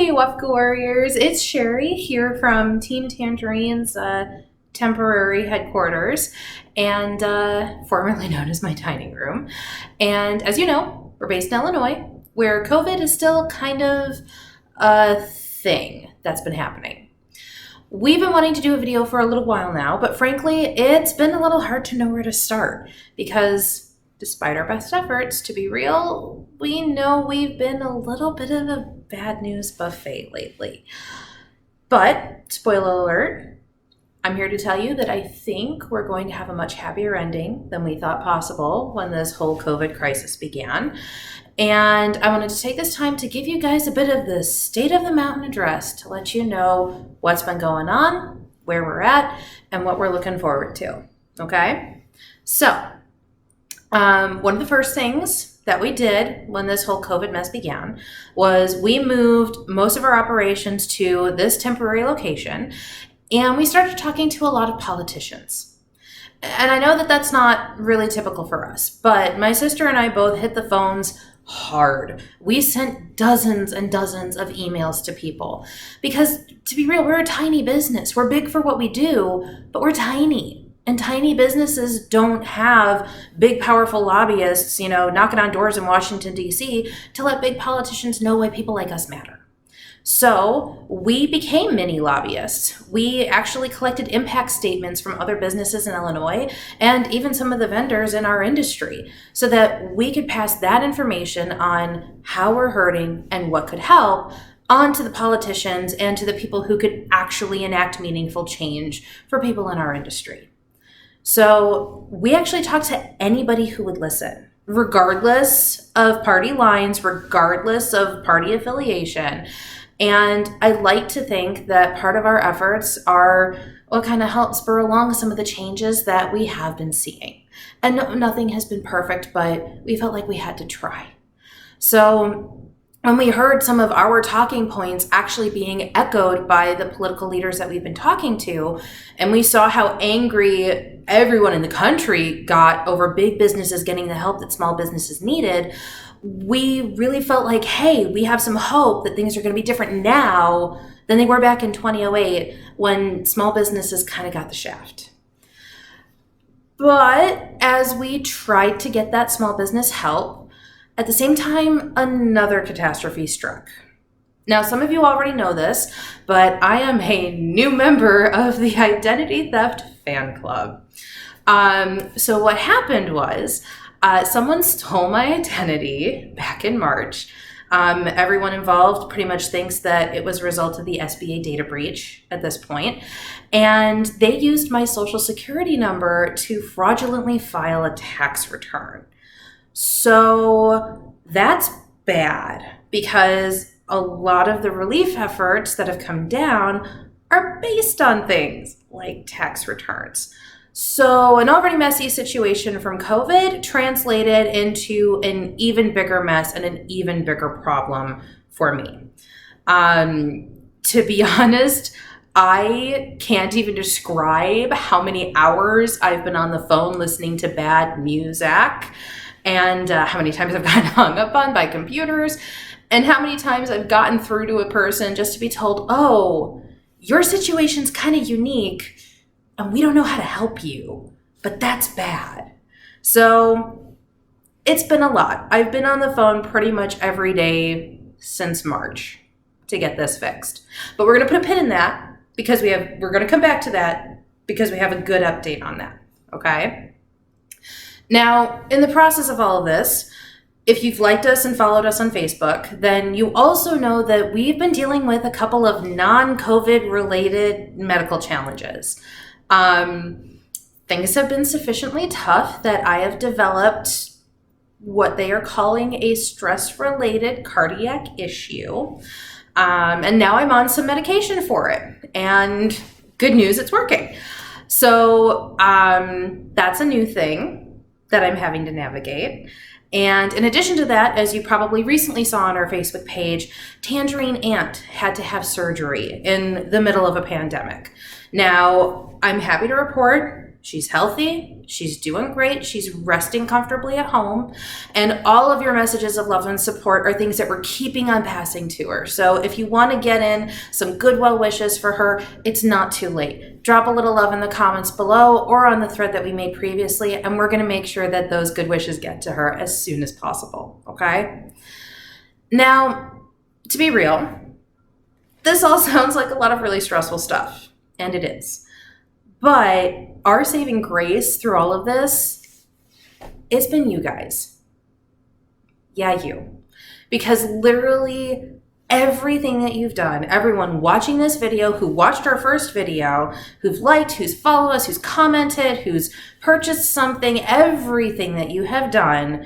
Hey, Wafka Warriors, it's Sherry here from Team Tangerine's temporary headquarters, and formerly known as my dining room. And as you know, we're based in Illinois, where COVID is still kind of a thing that's been happening. We've been wanting to do a video for a little while now, but frankly, it's been a little hard to know where to start because despite our best efforts, to be real, we know we've been a little bit of a bad news buffet lately. But, spoiler alert, I'm here to tell you that I think we're going to have a much happier ending than we thought possible when this whole COVID crisis began. And I wanted to take this time to give you guys a bit of the State of the Mountain address to let you know what's been going on, where we're at, and what we're looking forward to. Okay? So, one of the first things that we did when this whole COVID mess began was we moved most of our operations to this temporary location, and we started talking to a lot of politicians. And I know that that's not really typical for us, but my sister and I both hit the phones hard. We sent dozens and dozens of emails to people because, to be real, we're a tiny business. We're big for what we do, but we're tiny. And tiny businesses don't have big, powerful lobbyists, knocking on doors in Washington, D.C. to let big politicians know why people like us matter. So we became mini lobbyists. We actually collected impact statements from other businesses in Illinois and even some of the vendors in our industry so that we could pass that information on how we're hurting and what could help on to the politicians and to the people who could actually enact meaningful change for people in our industry. So we actually talked to anybody who would listen, regardless of party lines, regardless of party affiliation. And I like to think that part of our efforts are what kind of help spur along some of the changes that we have been seeing. And nothing has been perfect, but we felt like we had to try. So when we heard some of our talking points actually being echoed by the political leaders that we've been talking to, and we saw how angry everyone in the country got over big businesses getting the help that small businesses needed, we really felt like, hey, we have some hope that things are going to be different now than they were back in 2008 when small businesses kind of got the shaft. But as we tried to get that small business help, at the same time, another catastrophe struck. Now, some of you already know this, but I am a new member of the Identity Theft Fan Club. So what happened was someone stole my identity back in March. Everyone involved pretty much thinks that it was a result of the SBA data breach at this point. And they used my social security number to fraudulently file a tax return. So that's bad because a lot of the relief efforts that have come down are based on things like tax returns. So an already messy situation from COVID translated into an even bigger mess and an even bigger problem for me. To be honest, I can't even describe how many hours I've been on the phone listening to bad music and how many times I've gotten hung up on by computers and how many times I've gotten through to a person just to be told, oh, your situation's kind of unique and we don't know how to help you, but that's bad. So it's been a lot. I've been on the phone pretty much every day since March to get this fixed. But we're going to put a pin in that because we're going to come back to that because we have a good update on that, okay? Now, in the process of all of this, if you've liked us and followed us on Facebook, then you also know that we've been dealing with a couple of non-COVID related medical challenges. Things have been sufficiently tough that I have developed what they are calling a stress-related cardiac issue. And now I'm on some medication for it. And good news, it's working. So that's a new thing that I'm having to navigate. And in addition to that, as you probably recently saw on our Facebook page, Tangerine Aunt had to have surgery in the middle of a pandemic. Now, I'm happy to report She's healthy. She's doing great. She's resting comfortably at home. And all of your messages of love and support are things that we're keeping on passing to her. So if you want to get in some good well wishes for her, it's not too late. Drop a little love in the comments below or on the thread that we made previously, and we're going to make sure that those good wishes get to her as soon as possible, okay? Now, to be real, this all sounds like a lot of really stressful stuff, and it is. But our saving grace through all of this, it's been you guys. Yeah, you. Because literally everything that you've done, everyone watching this video, who watched our first video, who've liked, who's followed us, who's commented, who's purchased something, everything that you have done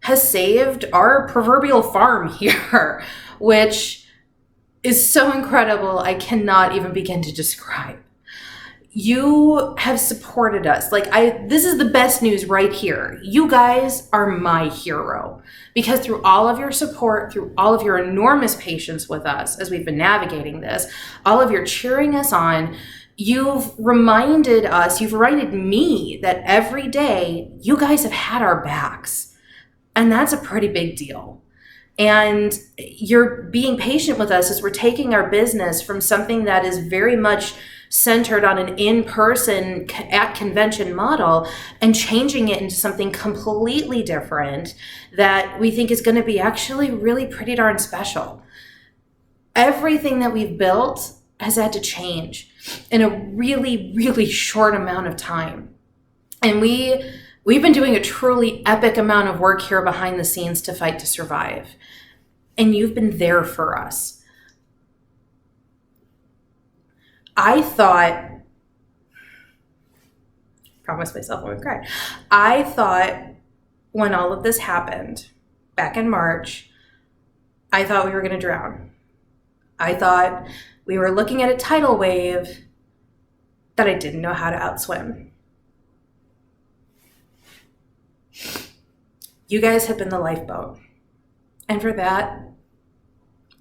has saved our proverbial farm here, which is so incredible I cannot even begin to describe. You have supported us. This is the best news right here. You guys are my hero, because through all of your support, through all of your enormous patience with us as we've been navigating this, all of your cheering us on, you've reminded me that every day you guys have had our backs. And that's a pretty big deal. And you're being patient with us as we're taking our business from something that is very much centered on an in-person at convention model and changing it into something completely different that we think is going to be actually really pretty darn special. Everything that we've built has had to change in a really, really short amount of time. And we've been doing a truly epic amount of work here behind the scenes to fight to survive. And you've been there for us. Promised myself I wouldn't cry. I thought when all of this happened back in March, I thought we were going to drown. I thought we were looking at a tidal wave that I didn't know how to outswim. You guys have been the lifeboat. And for that,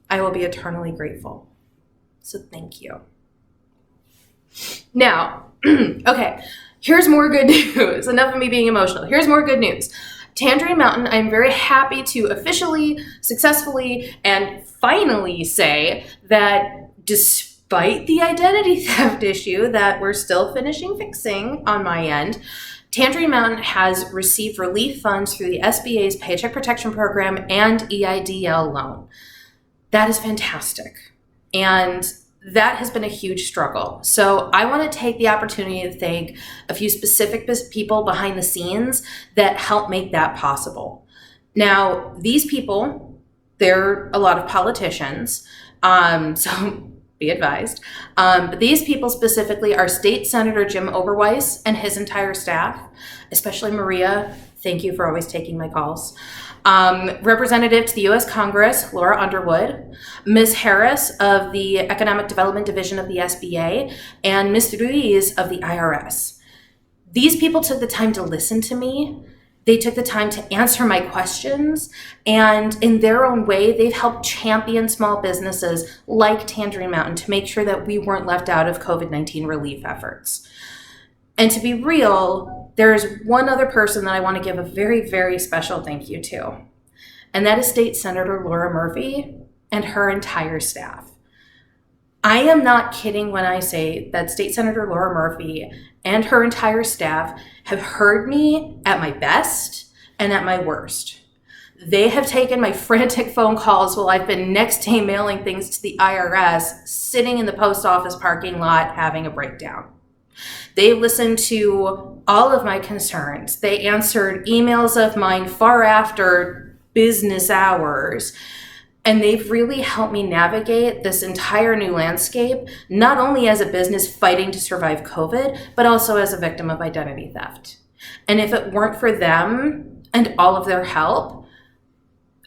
I will be eternally grateful. So thank you. Now, okay, here's more good news. Enough of me being emotional. Here's more good news. Tangerine Mountain, I'm very happy to officially, successfully, and finally say that despite the identity theft issue that we're still fixing on my end, Tangerine Mountain has received relief funds through the SBA's Paycheck Protection Program and EIDL loan. That is fantastic. And that has been a huge struggle. So I want to take the opportunity to thank a few specific people behind the scenes that help make that possible. Now, these people, they're a lot of politicians, so be advised. But these people specifically are State Senator Jim Oberweis and his entire staff, especially Maria. Thank you for always taking my calls. Representative to the U.S. Congress, Laura Underwood, Ms. Harris of the Economic Development Division of the SBA, and Ms. Ruiz of the IRS. These people took the time to listen to me. They took the time to answer my questions, and in their own way, they've helped champion small businesses like Tangerine Mountain to make sure that we weren't left out of COVID-19 relief efforts. And to be real, there's one other person that I want to give a very, very special thank you to, and that is State Senator Laura Murphy and her entire staff. I am not kidding when I say that State Senator Laura Murphy and her entire staff have heard me at my best and at my worst. They have taken my frantic phone calls while I've been next day mailing things to the IRS, sitting in the post office parking lot having a breakdown. They listened to all of my concerns. They answered emails of mine far after business hours. And they've really helped me navigate this entire new landscape, not only as a business fighting to survive COVID, but also as a victim of identity theft. And if it weren't for them and all of their help,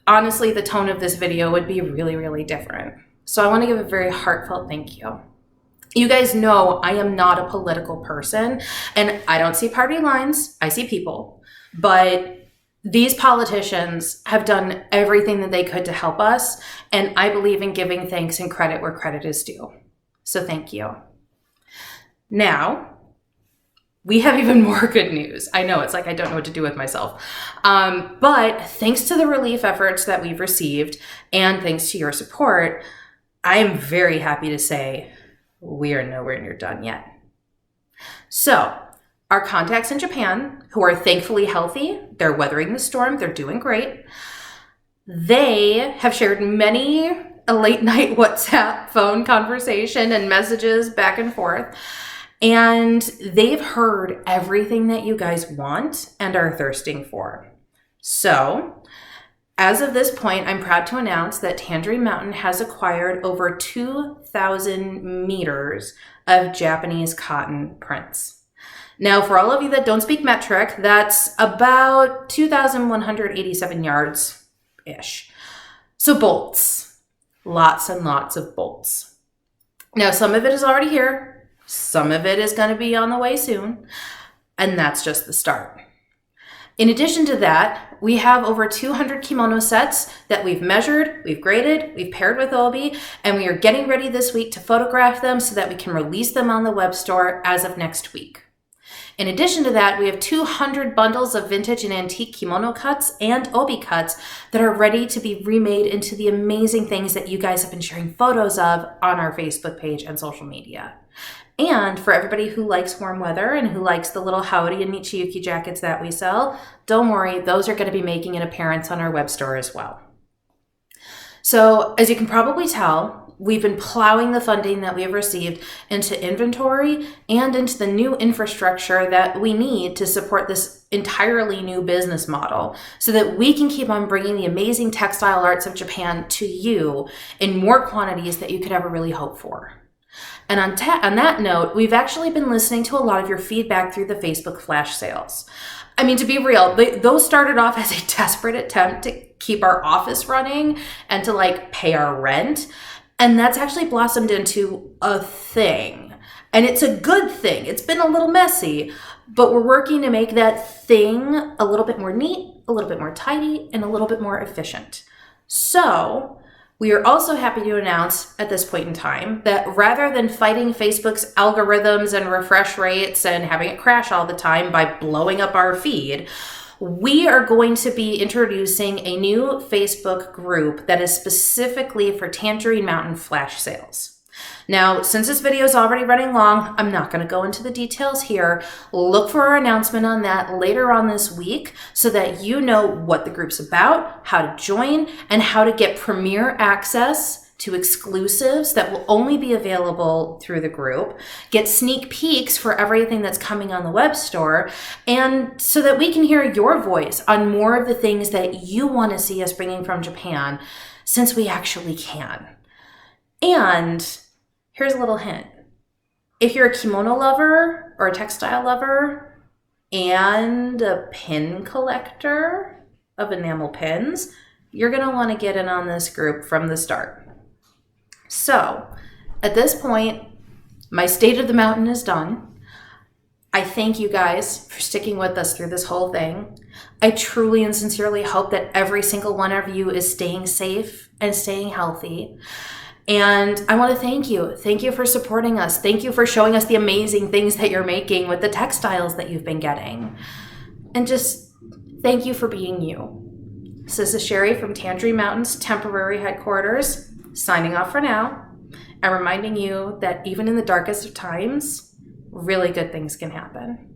honestly, the tone of this video would be really, really different. So I want to give a very heartfelt thank you. You guys know I am not a political person, and I don't see party lines, I see people. But these politicians have done everything that they could to help us, and I believe in giving thanks and credit where credit is due. So thank you. Now, we have even more good news. I know, it's like I don't know what to do with myself. But thanks to the relief efforts that we've received and thanks to your support, I am very happy to say we are nowhere near done yet. So our contacts in Japan, who are thankfully healthy, they're weathering the storm, they're doing great. They have shared many a late night WhatsApp phone conversation and messages back and forth. And they've heard everything that you guys want and are thirsting for. So, as of this point, I'm proud to announce that Tangerine Mountain has acquired over 2,000 meters of Japanese cotton prints. Now, for all of you that don't speak metric, that's about 2,187 yards-ish. So bolts, lots and lots of bolts. Now, some of it is already here. Some of it is going to be on the way soon, and that's just the start. In addition to that, we have over 200 kimono sets that we've measured, we've graded, we've paired with Obi, and we are getting ready this week to photograph them so that we can release them on the web store as of next week. In addition to that, we have 200 bundles of vintage and antique kimono cuts and Obi cuts that are ready to be remade into the amazing things that you guys have been sharing photos of on our Facebook page and social media. And for everybody who likes warm weather and who likes the little Howdy and Michiyuki jackets that we sell, don't worry, those are going to be making an appearance on our web store as well. So as you can probably tell, we've been plowing the funding that we have received into inventory and into the new infrastructure that we need to support this entirely new business model so that we can keep on bringing the amazing textile arts of Japan to you in more quantities that you could ever really hope for. And on that note, we've actually been listening to a lot of your feedback through the Facebook flash sales. I mean, to be real, those started off as a desperate attempt to keep our office running and to like pay our rent. And that's actually blossomed into a thing. And it's a good thing. It's been a little messy, but we're working to make that thing a little bit more neat, a little bit more tidy, and a little bit more efficient. So we are also happy to announce at this point in time that rather than fighting Facebook's algorithms and refresh rates and having it crash all the time by blowing up our feed, we are going to be introducing a new Facebook group that is specifically for Tangerine Mountain flash sales. Now, since this video is already running long, I'm not going to go into the details here. Look for our announcement on that later on this week so that you know what the group's about, how to join, and how to get premier access to exclusives that will only be available through the group, get sneak peeks for everything that's coming on the web store, and so that we can hear your voice on more of the things that you want to see us bringing from Japan, since we actually can. And here's a little hint. If you're a kimono lover or a textile lover and a pin collector of enamel pins, you're going to want to get in on this group from the start. So at this point, my State of the Mountain is done. I thank you guys for sticking with us through this whole thing. I truly and sincerely hope that every single one of you is staying safe and staying healthy. And I want to thank you. Thank you for supporting us. Thank you for showing us the amazing things that you're making with the textiles that you've been getting. And just thank you for being you. So this is Sherry from Tangerine Mountain's temporary headquarters, signing off for now, and reminding you that even in the darkest of times, really good things can happen.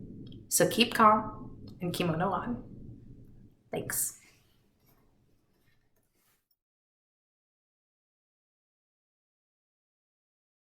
So keep calm and kimono on. Thanks.